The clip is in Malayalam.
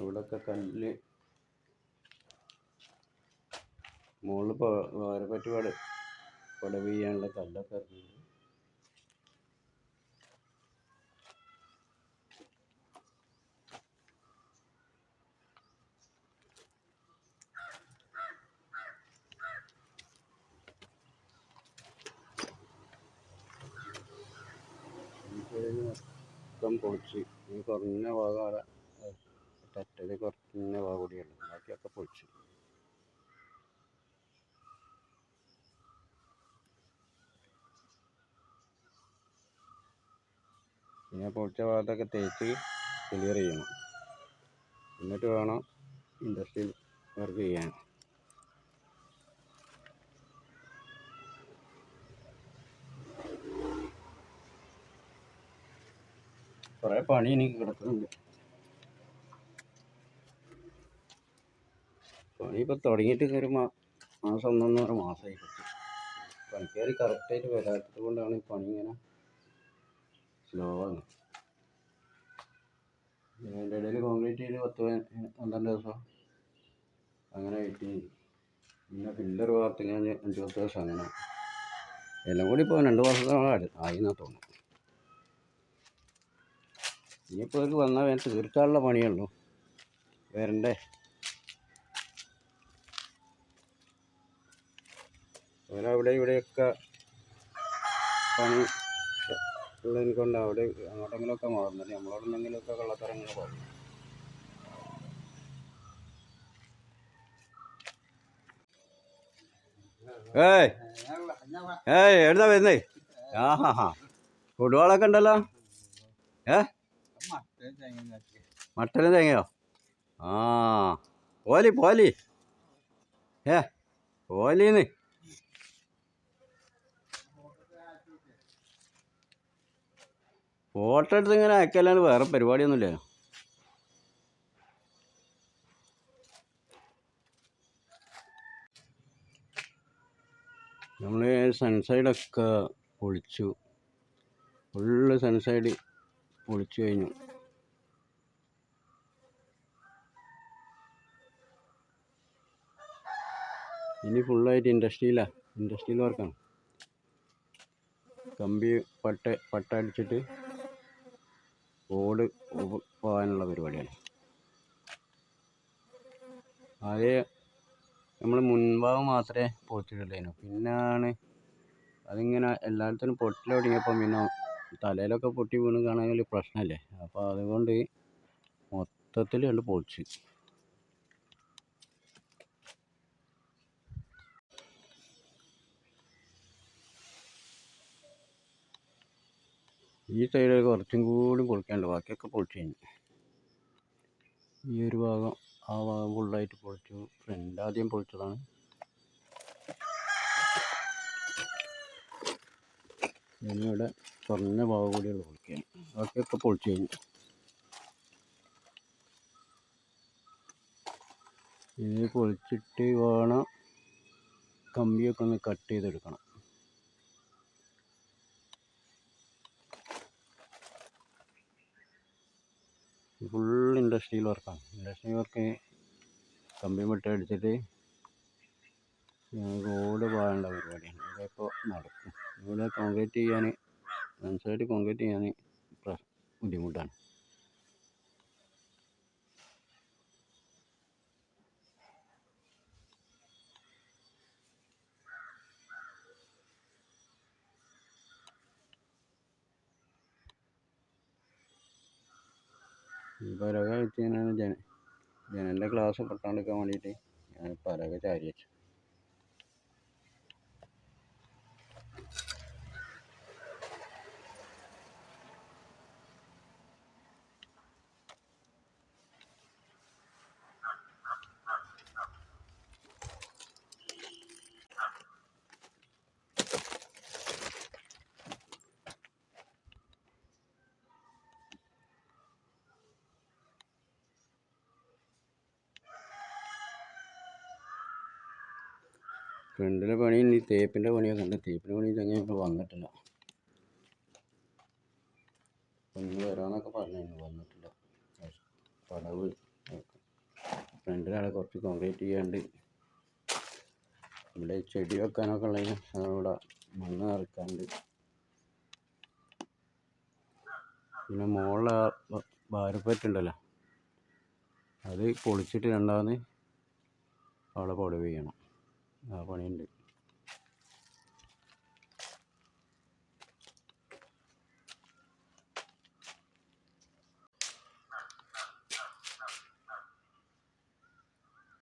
ഇവിടെയൊക്കെ കല്ല് മുകളിൽ വേറെ പറ്റുപാട് പടവ് ചെയ്യാനുള്ള കല്ലൊക്കെ ഇറങ്ങിയിട്ടുണ്ട്. മൊത്തം പൊളിച്ച് ഈ കുറഞ്ഞ ഭാഗം അവിടെ തറ്റത് കുറഞ്ഞ ഭാഗം കൂടിയുള്ളൂ, ബാക്കിയൊക്കെ പൊളിച്ച്. പിന്നെ പൊളിച്ച ഭാഗത്തൊക്കെ തേച്ച് ക്ലിയർ ചെയ്യണം, എന്നിട്ട് വേണം ഇൻഡസ്ട്രിയിൽ വർക്ക് ചെയ്യാൻ. കുറേ പണി എനിക്ക് കിടക്കുന്നുണ്ട്. പണി ഇപ്പോൾ തുടങ്ങിയിട്ട് ഒരു മാസം 1.5 മാസമായി. പണിക്കാർ കറക്റ്റായിട്ട് വരാത്തത് കൊണ്ടാണ് പണി ഇങ്ങനെ സ്ലോ ആണ്. അതിൻ്റെ ഇടയിൽ കോൺക്രീറ്റ് ചെയ്ത് 10-12 ദിവസം അങ്ങനെ വെയിറ്റ് ചെയ്യും. പിന്നെ പില്ലർ ഭാഗത്ത് 5-10 ദിവസം അങ്ങനെ എല്ലാം കൂടി ഇപ്പോൾ 2 മാസത്തോളം ആയി എന്നാ തോന്നുന്നു. ഇനിയിപ്പോൾ ഇത് വന്നാൽ വേണം തീർക്കാനുള്ള പണിയുള്ളൂ, വരണ്ടേ. അവിടെ ഇവിടെയൊക്കെ പണി ഉള്ളതിനെ കൊണ്ട് അവിടെ അങ്ങോട്ടെങ്കിലുമൊക്കെ മാറുന്നില്ല, നമ്മളോട് എന്തെങ്കിലുമൊക്കെ കള്ളത്തരങ്ങൾ പറയും. എവിടുന്നാ വരുന്നേ? ഫുട്ബോളൊക്കെ ഉണ്ടല്ലോ. മട്ടനും തേങ്ങയോ? ആ പോലി പോലീന്ന് ഫോട്ടോ എടുത്ത് ഇങ്ങനെ അയക്കല്ലാണ്ട് വേറെ പരിപാടിയൊന്നുമില്ല. നമ്മൾ സൺസൈഡൊക്കെ പൊളിച്ചു, ഫുള്ള് സൺസൈഡ് പൊളിച്ചു കഴിഞ്ഞു. ഇനി ഫുള്ളായിട്ട് ഇൻഡസ്ട്രിയിൽ വർക്കാണ്. കമ്പി പട്ട അടിച്ചിട്ട് ഓട് പോകാനുള്ള പരിപാടിയാണ്. ആദ്യം നമ്മൾ മുൻഭാഗം മാത്രമേ പൊളിച്ചിട്ടുള്ളൂ, പിന്നാണ് അതിങ്ങനെ എല്ലായിടത്തും പൊട്ടൽ തുടങ്ങിയപ്പം പിന്നെ തലയിലൊക്കെ പൊട്ടി വീണ് കാണാൻ പ്രശ്നമല്ലേ. അപ്പോൾ അതുകൊണ്ട് മൊത്തത്തിൽ കണ്ട് പൊളിച്ച്. ഈ സൈഡൊക്കെ കുറച്ചും കൂടി പൊളിക്കാനുണ്ട്, ബാക്കിയൊക്കെ പൊളിച്ച് കഴിഞ്ഞു. ഈ ഒരു ഭാഗം ആ ഭാഗം ഫുള്ളായിട്ട് പൊളിച്ചു. ഫ്രണ്ട് ആദ്യം പൊളിച്ചതാണ്. ഇവിടെ കുറഞ്ഞ ഭാഗം കൂടിയുള്ള പൊളിക്കാൻ, ബാക്കിയൊക്കെ പൊളിച്ച് കഴിഞ്ഞു. ഇത് പൊളിച്ചിട്ട് വേണം കമ്പിയൊക്കെ ഒന്ന് കട്ട് ചെയ്തെടുക്കണം. ഫുൾ ഇൻഡസ്ട്രിയിൽ വർക്കാണ്. ഇൻഡസ്ട്രിയൽ വർക്ക് കമ്പി മുട്ട അടിച്ചിട്ട് റോഡ് പോകാനുള്ള പരിപാടിയാണ്. ഇതിപ്പോൾ നടക്കും. ഇവിടെ കോൺക്രീറ്റ് ചെയ്യാൻ സൺസൈഡ് കോൺക്രീറ്റ് ചെയ്യാൻ ബുദ്ധിമുട്ടാണ്. പലക വെച്ച് കഴിഞ്ഞാൽ ജനലിൻ്റെ ഗ്ലാസ് പൊട്ടാണ്ടിരിക്കാൻ വേണ്ടിയിട്ട് ഞാൻ പലക ചാരി വെച്ചു. ഫ്രണ്ടിലെ പണി ഇനി തേപ്പിൻ്റെ പണിയൊക്കെ ഉണ്ട്. തേപ്പിൻ്റെ പണി തന്നെ വന്നിട്ടില്ല. ഒന്ന് വരാമെന്നൊക്കെ പറഞ്ഞു, വന്നിട്ടില്ല. പടവ് ഫ്രണ്ടിലാണ് കുറച്ച് കോൺക്രീറ്റ് ചെയ്യാണ്ട്. ഇവിടെ ചെടി വെക്കാനൊക്കെ ഉള്ളതിന് ഇവിടെ മണ്ണ് നിറക്കാണ്ട്. പിന്നെ മുകളിൽ ഭാരപ്പറ്റുണ്ടല്ലോ, അത് പൊളിച്ചിട്ട് രണ്ടാമത് അവിടെ പൊടി ചെയ്യണം. ആ പണിയുണ്ട്.